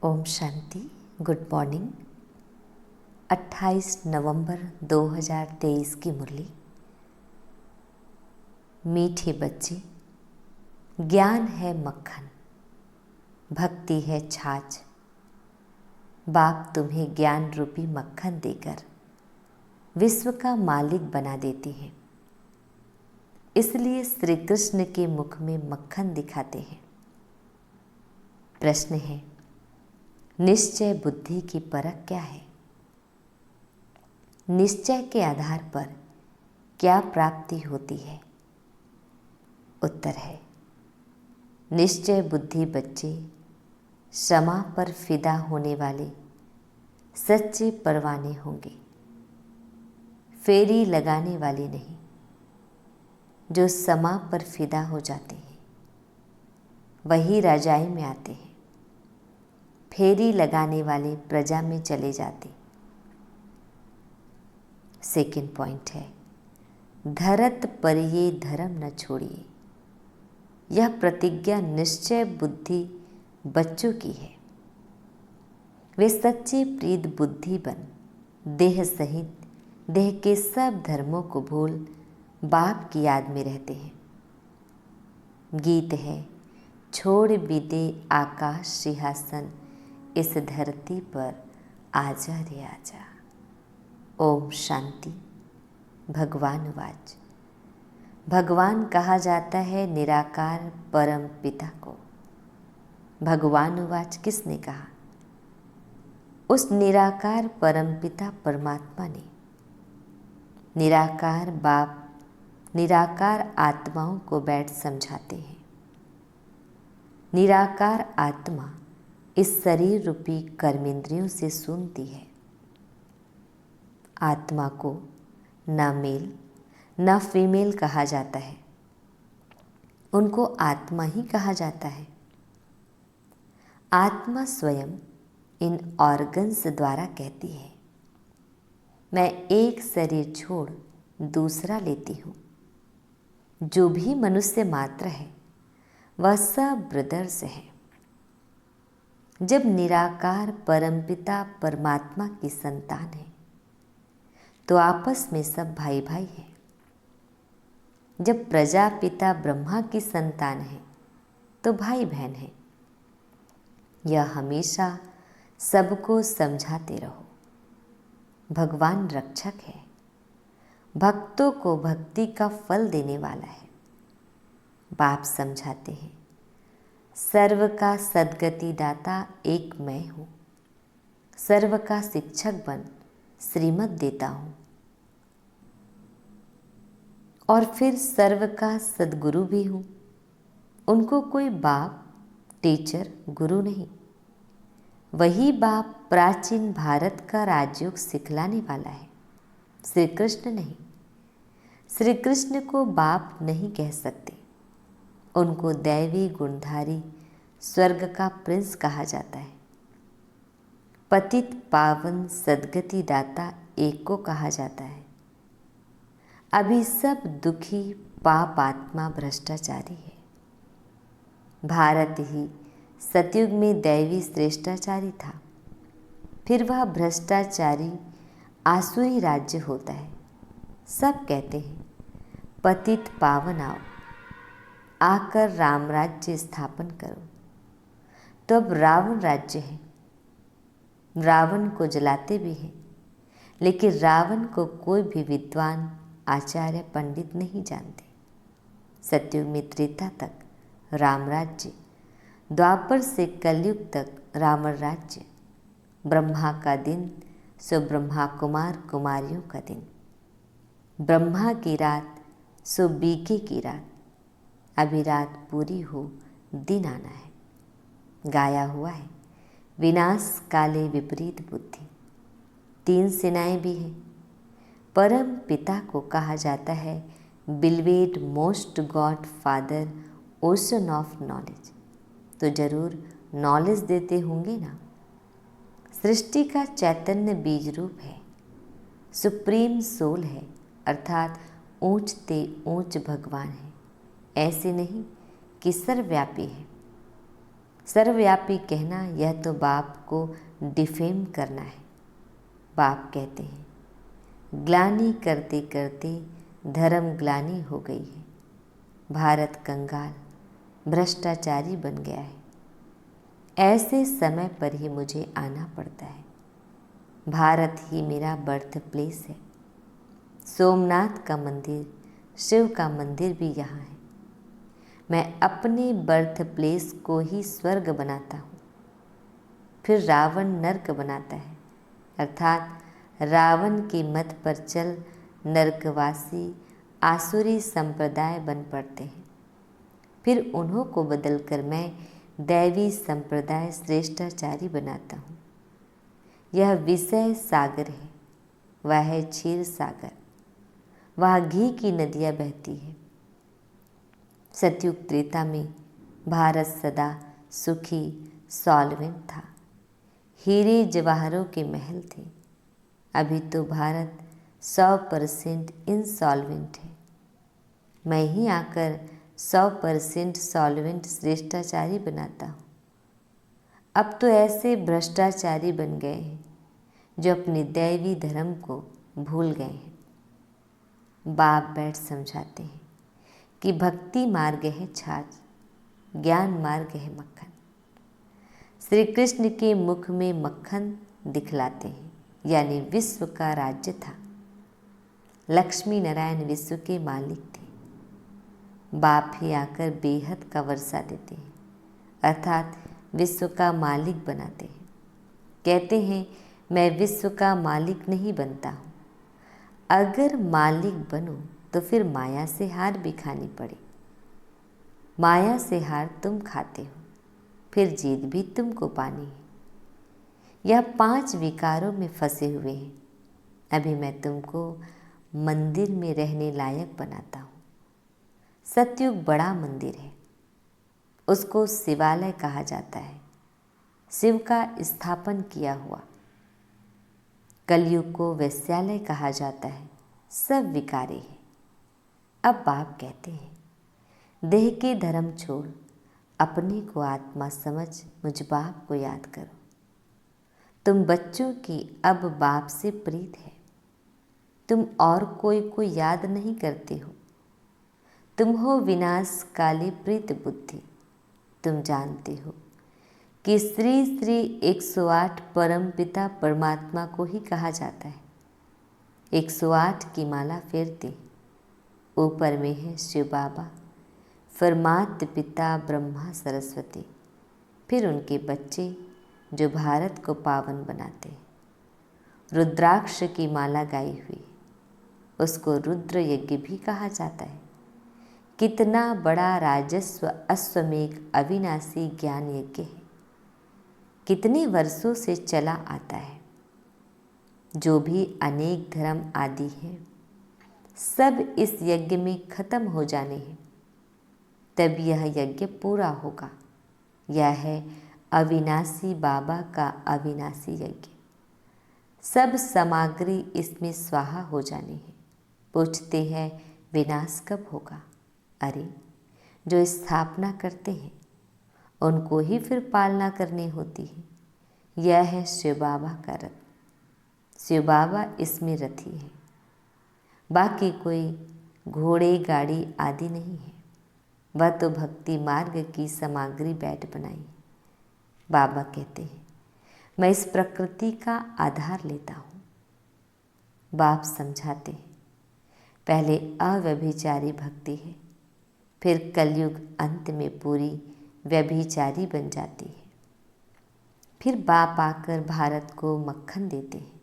Om Shanti. Good morning. 28 नवंबर 2023 की मुरली। मीठे बच्चे, ज्ञान है मक्खन, भक्ति है छाछ। बाप तुम्हें ज्ञान रूपी मक्खन देकर विश्व का मालिक बना देती हैं। इसलिए श्री कृष्ण के मुख में मक्खन दिखाते हैं। प्रश्न है, निश्चय बुद्धि की परख क्या है? निश्चय के आधार पर क्या प्राप्ति होती है? उत्तर है, निश्चय बुद्धि बच्चे क्षमा पर फिदा होने वाले सच्चे परवाने होंगे, फेरी लगाने वाले नहीं। जो समा पर फिदा हो जाते हैं वही राजाई में आते हैं। फेरी लगाने वाले प्रजा में चले जाते। सेकंड पॉइंट है, धरत पर ये धर्म न छोड़िए। यह प्रतिज्ञा निश्चय बुद्धि बच्चों की है। वे सच्चे प्रीत बुद्धि बन देह सहित देह के सब धर्मों को भूल बाप की याद में रहते हैं। गीत है, छोड़ भी दे आकाश सिंहासन, इस धरती पर आजा रे आजा। ओम शांति। भगवान वाच। भगवान कहा जाता है निराकार परम पिता को। भगवान वाच किसने कहा? उस निराकार परम पिता परमात्मा ने। निराकार बाप निराकार आत्माओं को बैठ समझाते हैं। निराकार आत्मा इस शरीर रूपी कर्मेंद्रियों से सुनती है। आत्मा को न मेल न फीमेल कहा जाता है, उनको आत्मा ही कहा जाता है। आत्मा स्वयं इन ऑर्गन्स द्वारा कहती है, मैं एक शरीर छोड़ दूसरा लेती हूँ। जो भी मनुष्य मात्र है वह सब ब्रदर्स है। जब निराकार परमपिता परमात्मा की संतान है तो आपस में सब भाई भाई हैं। जब प्रजापिता ब्रह्मा की संतान है तो भाई बहन है। यह हमेशा सबको समझाते रहो। भगवान रक्षक है, भक्तों को भक्ति का फल देने वाला है। बाप समझाते हैं, सर्व का सद्गति दाता एक मैं हूँ। सर्व का शिक्षक बन श्रीमत देता हूँ और फिर सर्व का सद्गुरु भी हूँ। उनको कोई बाप टीचर गुरु नहीं। वही बाप प्राचीन भारत का राजयोग सिखलाने वाला है, श्री कृष्ण नहीं। श्री कृष्ण को बाप नहीं कह सकते। उनको दैवी गुणधारी स्वर्ग का प्रिंस कहा जाता है। पतित पावन सद्गति दाता एक को कहा जाता है। अभी सब दुखी पाप आत्मा भ्रष्टाचारी है। भारत ही सतयुग में दैवी श्रेष्ठाचारी था, फिर वह भ्रष्टाचारी आसुरी राज्य होता है। सब कहते हैं पतित पावन आओ, आकर राम राज्य स्थापन करो। तो अब रावण राज्य है। रावण को जलाते भी हैं, लेकिन रावण को कोई भी विद्वान आचार्य पंडित नहीं जानते। सतयुग में त्रेता तक राम राज्य, द्वापर से कलयुग तक रावण राज्य। ब्रह्मा का दिन सो ब्रह्मा कुमार कुमारियों का दिन। ब्रह्मा की रात सो बीके की रात। अभी रात पूरी हो दिन आना है। गाया हुआ है, विनाश काले विपरीत बुद्धि। 3 सेनाएं भी हैं। परम पिता को कहा जाता है beloved most God father ocean of knowledge. तो जरूर नॉलेज देते होंगे ना। सृष्टि का चैतन्य बीज रूप है, सुप्रीम सोल है, अर्थात ऊंचते ऊंच भगवान है। ऐसे नहीं कि सर्वव्यापी है। सर्वव्यापी कहना यह तो बाप को डिफेम करना है। बाप कहते हैं ग्लानि करते करते धर्म ग्लानि हो गई है। भारत कंगाल भ्रष्टाचारी बन गया है। ऐसे समय पर ही मुझे आना पड़ता है। भारत ही मेरा बर्थ प्लेस है। सोमनाथ का मंदिर, शिव का मंदिर भी यहाँ है। मैं अपने बर्थ प्लेस को ही स्वर्ग बनाता हूँ। फिर रावण नर्क बनाता है, अर्थात रावण के मत पर चल नर्कवासी आसुरी संप्रदाय बन पड़ते हैं। फिर उन्हों को बदलकर मैं दैवी संप्रदाय श्रेष्ठाचारी बनाता हूँ। यह विषय सागर है, वह है क्षीर सागर। वहाँ घी की नदियाँ बहती है। सतयुग त्रेता में भारत सदा सुखी सॉल्वेंट था। हीरे जवाहरों के महल थे। अभी तो भारत 100% इंसॉल्वेंट है। मैं ही आकर 100% सॉल्वेंट श्रेष्ठाचारी बनाता हूँ। अब तो ऐसे भ्रष्टाचारी बन गए हैं जो अपने दैवी धर्म को भूल गए हैं। बाप बैठ समझाते हैं कि भक्ति मार्ग है छाछ, ज्ञान मार्ग है मक्खन। श्री कृष्ण के मुख में मक्खन दिखलाते हैं, यानी विश्व का राज्य था। लक्ष्मी नारायण विश्व के मालिक थे। बाप ही आकर बेहद का वर्षा देते हैं, अर्थात विश्व का मालिक बनाते हैं। कहते हैं मैं विश्व का मालिक नहीं बनता हूँ। अगर मालिक बनो तो फिर माया से हार भी खानी पड़े। माया से हार तुम खाते हो, फिर जीत भी तुमको पानी है। यह 5 विकारों में फंसे हुए हैं। अभी मैं तुमको मंदिर में रहने लायक बनाता हूँ। सतयुग बड़ा मंदिर है, उसको शिवालय कहा जाता है। शिव का स्थापन किया हुआ। कलयुग को वैश्यालय कहा जाता है। सब विकारी है। अब बाप कहते हैं देह के धर्म छोड़ अपने को आत्मा समझ मुझ बाप को याद करो। तुम बच्चों की अब बाप से प्रीत है। तुम और कोई को याद नहीं करते हो। तुम हो विनाश काली प्रीत बुद्धि। तुम जानते हो कि श्री श्री 108 परम पिता परमात्मा को ही कहा जाता है। 108 की माला फेरते, ऊपर में है शिव बाबा, फिर माता पिता ब्रह्मा सरस्वती, फिर उनके बच्चे जो भारत को पावन बनाते हैं। रुद्राक्ष की माला गाई हुई, उसको रुद्र यज्ञ भी कहा जाता है। कितना बड़ा राजस्व अश्वमेघ अविनाशी ज्ञान यज्ञ है। कितने वर्षों से चला आता है। जो भी अनेक धर्म आदि हैं, सब इस यज्ञ में खत्म हो जाने हैं, तब यह यज्ञ पूरा होगा। यह है अविनाशी बाबा का अविनाशी यज्ञ। सब सामग्री इसमें स्वाहा हो जानी है। पूछते हैं विनाश कब होगा? अरे जो स्थापना करते हैं उनको ही फिर पालना करनी होती है। यह है शिव बाबा का रथ। शिव बाबा इसमें रथी है। बाकी कोई घोड़े गाड़ी आदि नहीं है। वह तो भक्ति मार्ग की सामग्री बैठ बनाई। बाबा कहते हैं मैं इस प्रकृति का आधार लेता हूँ। बाप समझाते हैं पहले अव्यभिचारी भक्ति है, फिर कलयुग अंत में पूरी व्यभिचारी बन जाती है। फिर बाप आकर भारत को मक्खन देते हैं।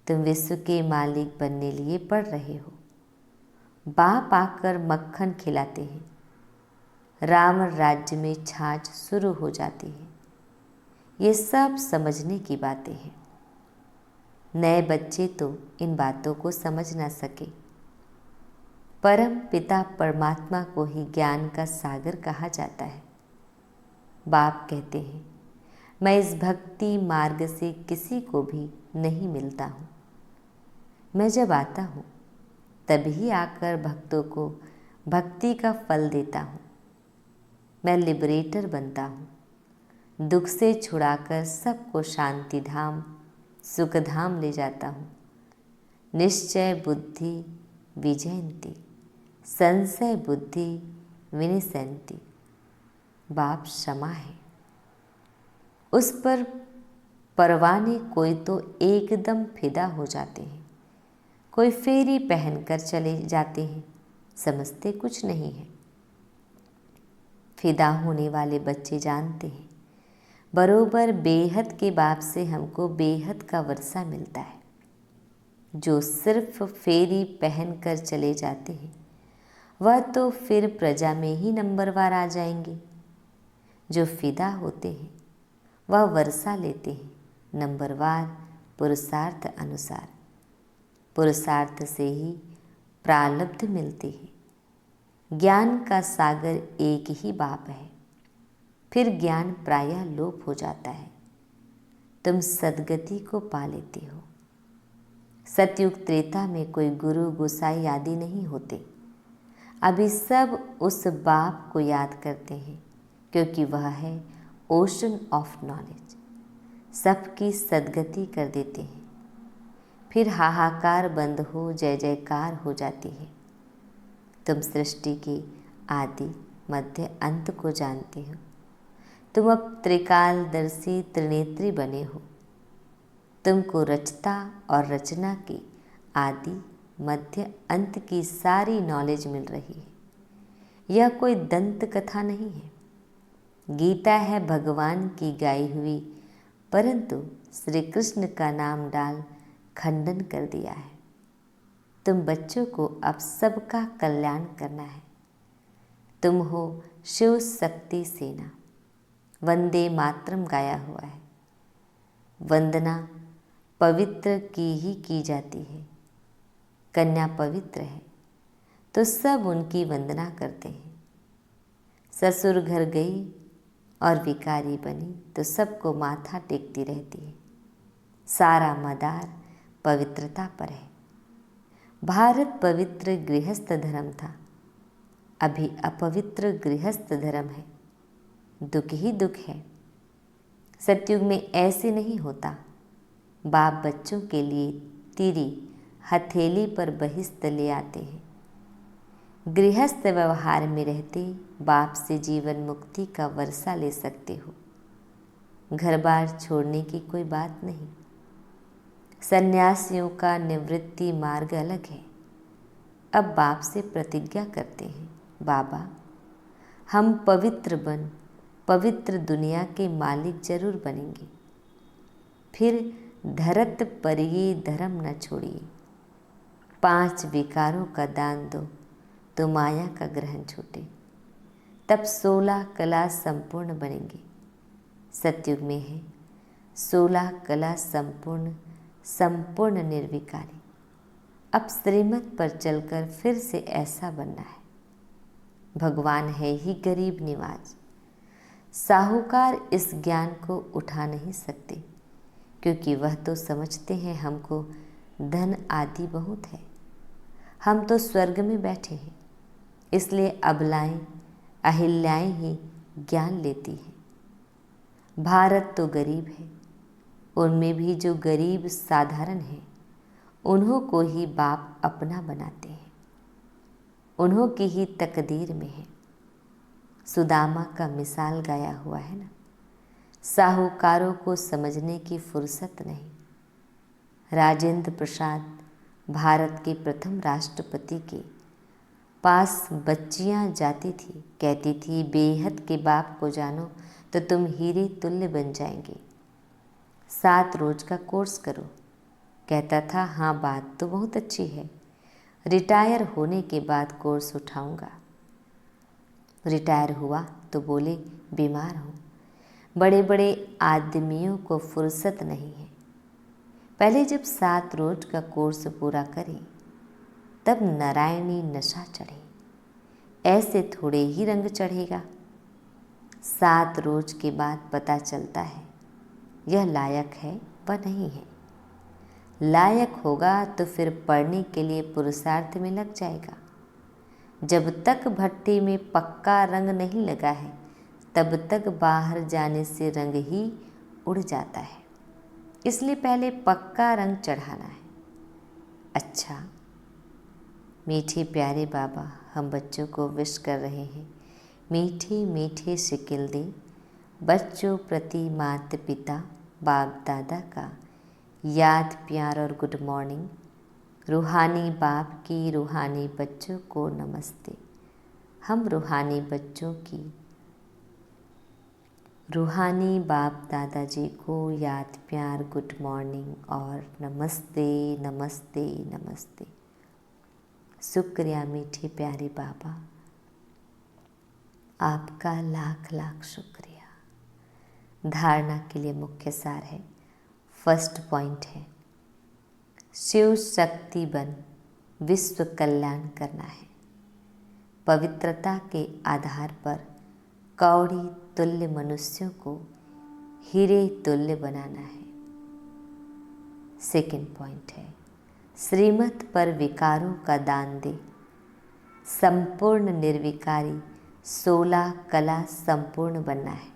तुम विश्व के मालिक बनने लिए पढ़ रहे हो। बाप आकर मक्खन खिलाते हैं। रावण राज्य में छाछ शुरू हो जाती है। ये सब समझने की बातें हैं। नए बच्चे तो इन बातों को समझ ना सके। परम पिता परमात्मा को ही ज्ञान का सागर कहा जाता है। बाप कहते हैं मैं इस भक्ति मार्ग से किसी को भी नहीं मिलता हूँ। मैं जब आता हूँ तभी आकर भक्तों को भक्ति का फल देता हूँ। मैं लिबरेटर बनता हूँ। दुख से छुड़ाकर सबको शांति धाम सुख धाम ले जाता हूँ। निश्चय बुद्धि विजयंती, संशय बुद्धि विनिशंति। बाप क्षमा है, उस पर परवाने कोई तो एकदम फिदा हो जाते हैं, कोई फेरी पहनकर चले जाते हैं, समझते कुछ नहीं है। फिदा होने वाले बच्चे जानते हैं बरोबर बेहद के बाप से हमको बेहद का वर्षा मिलता है। जो सिर्फ फेरी पहन कर चले जाते हैं वह तो फिर प्रजा में ही नंबरवार आ जाएंगे। जो फिदा होते हैं वह वर्षा लेते हैं नंबरवार पुरुषार्थ अनुसार। पुरुषार्थ से ही प्रारब्ध मिलती है। ज्ञान का सागर एक ही बाप है, फिर ज्ञान प्रायः लोप हो जाता है। तुम सद्गति को पा लेते हो। सतयुग त्रेता में कोई गुरु गोसाई आदि नहीं होते। अभी सब उस बाप को याद करते हैं क्योंकि वह है ओशन ऑफ नॉलेज। सबकी सद्गति कर देते हैं। फिर हाहाकार बंद हो जय जयकार हो जाती है। तुम सृष्टि के आदि मध्य अंत को जानते हो। तुम अब त्रिकालदर्शी त्रिनेत्री बने हो। तुमको रचता और रचना की आदि मध्य अंत की सारी नॉलेज मिल रही है। यह कोई दंत कथा नहीं है। गीता है भगवान की गाई हुई, परंतु श्री कृष्ण का नाम डाल खंडन कर दिया है। तुम बच्चों को अब सबका कल्याण करना है। तुम हो शिव शक्ति सेना। वंदे मातरम गाया हुआ है। वंदना पवित्र की ही की जाती है। कन्या पवित्र है तो सब उनकी वंदना करते हैं। ससुर घर गई और विकारी बनी तो सबको माथा टेकती रहती है। सारा मदार पवित्रता पर है। भारत पवित्र गृहस्थ धर्म था, अभी अपवित्र गृहस्थ धर्म है। दुख ही दुख है। सतयुग में ऐसे नहीं होता। बाप बच्चों के लिए तीरी हथेली पर बहिष्त ले आते हैं। गृहस्थ व्यवहार में रहते बाप से जीवन मुक्ति का वर्षा ले सकते हो। घर बार छोड़ने की कोई बात नहीं। सन्यासियों का निवृत्ति मार्ग अलग है। अब बाप से प्रतिज्ञा करते हैं, बाबा हम पवित्र दुनिया के मालिक जरूर बनेंगे। फिर धरत पर ये धर्म न छोड़िए। 5 विकारों का दान दो तो माया का ग्रहण छूटे। तब 16 कला संपूर्ण बनेंगे। सतयुग में है 16 कला संपूर्ण निर्विकारी। अब श्रीमत पर चलकर फिर से ऐसा बनना है। भगवान है ही गरीब निवाज। साहूकार इस ज्ञान को उठा नहीं सकते क्योंकि वह तो समझते हैं हमको धन आदि बहुत है। हम तो स्वर्ग में बैठे हैं, इसलिए अबलाएं अहिल्याएं ही ज्ञान लेती हैं। भारत तो गरीब है, उनमें भी जो गरीब साधारण हैं उन्हों को ही बाप अपना बनाते हैं। उन्हों की ही तकदीर में है। सुदामा का मिसाल गाया हुआ है ना। साहूकारों को समझने की फुर्सत नहीं। राजेंद्र प्रसाद भारत के प्रथम राष्ट्रपति के पास बच्चियां जाती थी, कहती थी बेहद के बाप को जानो तो तुम हीरे तुल्य बन जाएंगे। 7 रोज का कोर्स करो। कहता था हाँ बात तो बहुत अच्छी है, रिटायर होने के बाद कोर्स उठाऊंगा। रिटायर हुआ तो बोले बीमार हूँ। बड़े बड़े आदमियों को फुर्सत नहीं है। पहले जब 7 रोज का कोर्स पूरा करें तब नारायणी नशा चढ़े। ऐसे थोड़े ही रंग चढ़ेगा। 7 रोज के बाद पता चलता है यह लायक है व नहीं है। लायक होगा तो फिर पढ़ने के लिए पुरुषार्थ में लग जाएगा। जब तक भट्टी में पक्का रंग नहीं लगा है तब तक बाहर जाने से रंग ही उड़ जाता है, इसलिए पहले पक्का रंग चढ़ाना है। अच्छा, मीठे प्यारे बाबा हम बच्चों को विश कर रहे हैं, मीठे मीठे शिकिल दे बच्चों प्रति माता पिता बाप दादा का याद प्यार और गुड मॉर्निंग। रूहानी बाप की रूहानी बच्चों को नमस्ते। हम रूहानी बच्चों की रूहानी बाप दादाजी को याद प्यार गुड मॉर्निंग और नमस्ते नमस्ते नमस्ते। शुक्रिया मीठे प्यारे बाबा, आपका लाख लाख शुक्रिया। धारणा के लिए मुख्य सार है, फर्स्ट पॉइंट है, शिव शक्ति बन विश्व कल्याण करना है। पवित्रता के आधार पर कौड़ी तुल्य मनुष्यों को हीरे तुल्य बनाना है। सेकंड पॉइंट है, श्रीमत पर विकारों का दान दे, संपूर्ण निर्विकारी 16 कला संपूर्ण बनना है।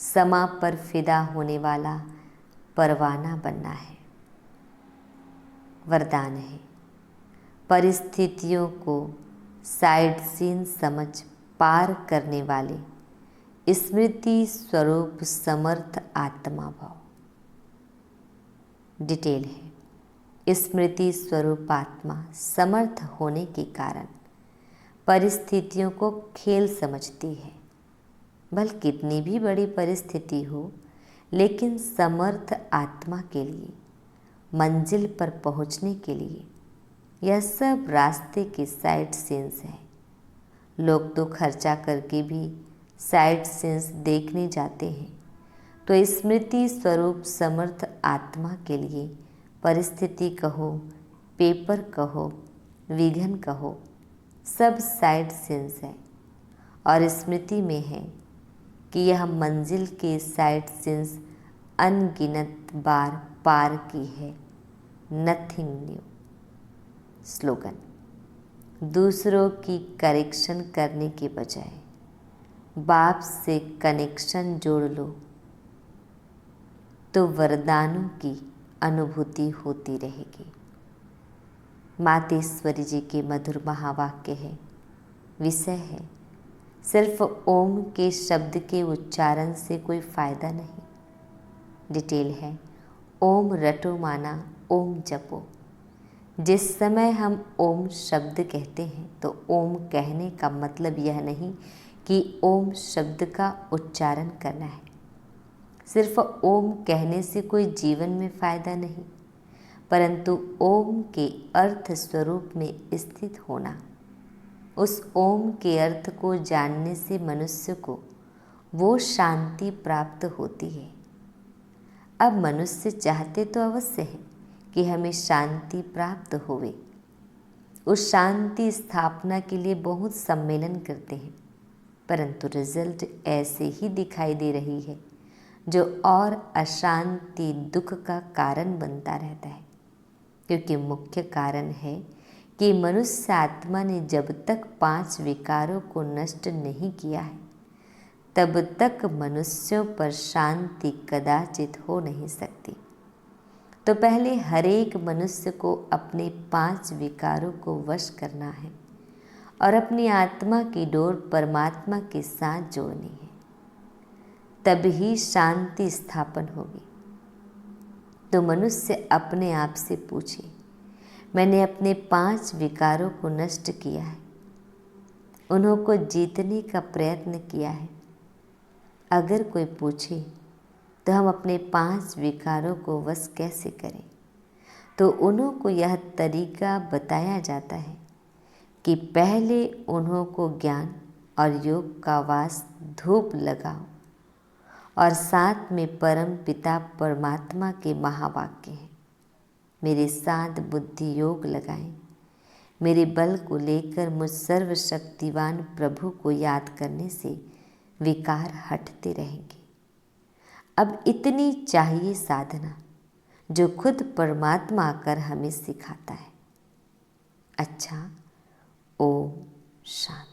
समा पर फिदा होने वाला परवाना बनना है। वरदान है, परिस्थितियों को साइड सीन समझ पार करने वाले स्मृति स्वरूप समर्थ आत्मा भाव। डिटेल है, स्मृति स्वरूप आत्मा समर्थ होने के कारण परिस्थितियों को खेल समझती है। भले कितनी भी बड़ी परिस्थिति हो, लेकिन समर्थ आत्मा के लिए मंजिल पर पहुंचने के लिए यह सब रास्ते के साइड सीन्स हैं। लोग तो खर्चा करके भी साइड सीन्स देखने जाते हैं, तो स्मृति स्वरूप समर्थ आत्मा के लिए परिस्थिति कहो, पेपर कहो, विघ्न कहो, सब साइड सीन्स हैं। और स्मृति में है कि यह मंजिल के साइड सीन्स अनगिनत बार पार की है। Nothing new. स्लोगन, दूसरों की करेक्शन करने के बजाय बाप से कनेक्शन जोड़ लो तो वरदानों की अनुभूति होती रहेगी। मातेश्वरी जी के मधुर महावाक्य है। विषय है, सिर्फ ओम के शब्द के उच्चारण से कोई फायदा नहीं। डिटेल है, ओम रटो माना ओम जपो। जिस समय हम ओम शब्द कहते हैं तो ओम कहने का मतलब यह नहीं कि ओम शब्द का उच्चारण करना है। सिर्फ ओम कहने से कोई जीवन में फायदा नहीं, परंतु ओम के अर्थ स्वरूप में स्थित होना, उस ओम के अर्थ को जानने से मनुष्य को वो शांति प्राप्त होती है। अब मनुष्य चाहते तो अवश्य है कि हमें शांति प्राप्त होवे। उस शांति स्थापना के लिए बहुत सम्मेलन करते हैं, परंतु रिजल्ट ऐसे ही दिखाई दे रही है, जो और अशांति दुख का कारण बनता रहता है। क्योंकि मुख्य कारण है कि मनुष्य आत्मा ने जब तक 5 विकारों को नष्ट नहीं किया है, तब तक मनुष्यों पर शांति कदाचित हो नहीं सकती। तो पहले हर एक मनुष्य को अपने 5 विकारों को वश करना है और अपनी आत्मा की डोर परमात्मा के साथ जोड़नी है, तभी शांति स्थापन होगी। तो मनुष्य अपने आप से पूछे, मैंने अपने 5 विकारों को नष्ट किया है, उन्हों जीतने का प्रयत्न किया है। अगर कोई पूछे तो हम अपने 5 विकारों को वश कैसे करें, तो उन्हों को यह तरीका बताया जाता है कि पहले उन्हों को ज्ञान और योग का वास धूप लगाओ, और साथ में परम पिता परमात्मा के महावाक्य हैं, मेरे साथ बुद्धि योग लगाएं। मेरे बल को लेकर मुझ सर्वशक्तिवान प्रभु को याद करने से विकार हटते रहेंगे। अब इतनी चाहिए साधना जो खुद परमात्मा आकर हमें सिखाता है। अच्छा, ओम शांति।